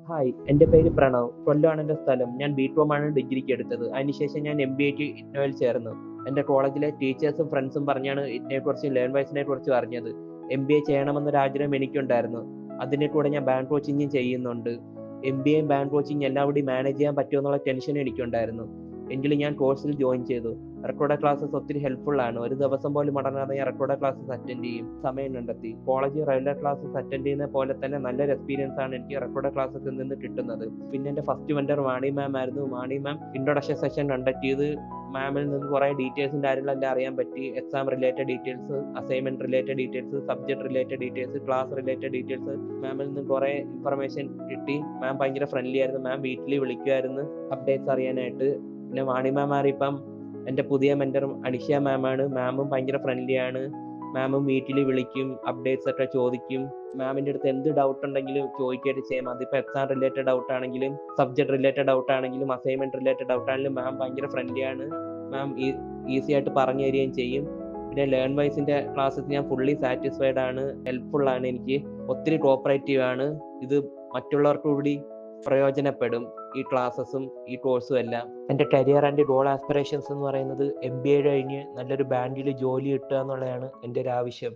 Hi, എൻ്റെ പേര് പ്രണവ്. കൊല്ലമാണ് എൻ്റെ സ്ഥലം. ഞാൻ ബികോമാണ് ഡിഗ്രിക്ക് എടുത്തത്. അതിനുശേഷം ഞാൻ MBAക്ക് ഇഗ്നോയിൽ ചേർന്നു. എൻ്റെ കോളേജിലെ ടീച്ചേഴ്സും ഫ്രണ്ട്സും പറഞ്ഞാണ് ഇതിനെക്കുറിച്ച് ലേൺവൈസിനെ കുറിച്ചും അറിഞ്ഞത്. MBA ചെയ്യണമെന്നൊരാഗ്രഹം എനിക്കുണ്ടായിരുന്നു. അതിൻ്റെ കൂടെ ഞാൻ ബാങ്ക് കോച്ചിങ്ങും ചെയ്യുന്നുണ്ട്. MBAയും ബാങ്ക് കോച്ചിങ് എല്ലാം കൂടി മാനേജ് ചെയ്യാൻ പറ്റുമോ എന്നുള്ള ടെൻഷനും എനിക്കുണ്ടായിരുന്നു. എങ്കിലും ഞാൻ കോഴ്സിൽ ജോയിൻ ചെയ്തു. റെക്കോർഡഡ് ക്ലാസ്സസ് ഒത്തിരി ഹെൽപ്ഫുൾ ആണ്. ഒരു ദിവസം പോലും മുടങ്ങാതെ ഞാൻ റെക്കോർഡഡ് ക്ലാസ്സസ് അറ്റൻഡ് ചെയ്യും. സമയം കണ്ടെത്തി. കോളേജ് റെഗുലർ ക്ലാസ്സസ് അറ്റൻഡ് ചെയ്യുന്ന പോലെ തന്നെ നല്ലൊരു എക്സ്പീരിയൻസ് ആണ് എനിക്ക് റെക്കോർഡഡ് ക്ലാസ്സസിൽ നിന്ന് കിട്ടുന്നത്. പിന്നെ എൻ്റെ ഫസ്റ്റ് വെൻഡർ വാണി മാം ആയിരുന്നു. Vani ma'am introduction session conduct ചെയ്ത് മാമിൽ നിന്ന് കുറേ ഡീറ്റെയിൽസും കാര്യങ്ങളെല്ലാം അറിയാൻ പറ്റി. Exam related details, assignment related details, subject related details, class related details മാമിൽ നിന്ന് കുറേ ഇൻഫർമേഷൻ കിട്ടി. മാം ഭയങ്കര ഫ്രണ്ട്ലി ആയിരുന്നു. മാം വീട്ടിൽ വിളിക്കുമായിരുന്നു അപ്ഡേറ്റ്സ് അറിയാനായിട്ട്. പിന്നെ വാണി മാം ഇപ്പം എൻ്റെ പുതിയ മെൻറ്ററും അനിഷ മാമാണ്. മാമും ഭയങ്കര ഫ്രണ്ട്ലി ആണ്. മാമും വീട്ടിൽ വിളിക്കും, അപ്ഡേറ്റ്സ് ഒക്കെ ചോദിക്കും. മാമിൻ്റെ അടുത്ത് എന്ത് ഡൗട്ട് ഉണ്ടെങ്കിലും ചോദിക്കുകയായിട്ട് ചെയ്യാം. അതിപ്പോൾ എക്സാം റിലേറ്റഡ് ഡൗട്ട് ആണെങ്കിലും, സബ്ജക്ട് റിലേറ്റഡ് ഡൗട്ട് ആണെങ്കിലും, അസൈൻമെന്റ് റിലേറ്റഡ് ഡൗട്ട് ആണെങ്കിലും മാം ഭയങ്കര ഫ്രണ്ട്ലി ആണ്. മാം ഈസി ആയിട്ട് പറഞ്ഞു തരികയും ചെയ്യും. പിന്നെ ലേൺ വൈസിൻ്റെ ക്ലാസ്സസ് ഞാൻ ഫുള്ളി സാറ്റിസ്ഫൈഡ് ആണ്. ഹെൽപ്ഫുൾ ആണ് എനിക്ക്. ഒത്തിരി കോപ്പറേറ്റീവ് ആണ്. ഇത് മറ്റുള്ളവർക്ക് കൂടി പ്രയോജനപ്പെടും, ഈ ക്ലാസ്സസും ഈ കോഴ്സും എല്ലാം. എൻ്റെ കരിയർ ആൻഡ് ഗോൾ ആസ്പിറേഷൻസ് എന്ന് പറയുന്നത് MBA കഴിഞ്ഞ് നല്ലൊരു ബാങ്കിൽ ജോലി കിട്ടുക എന്നുള്ളതാണ് എൻ്റെ ഒരു ആവശ്യം.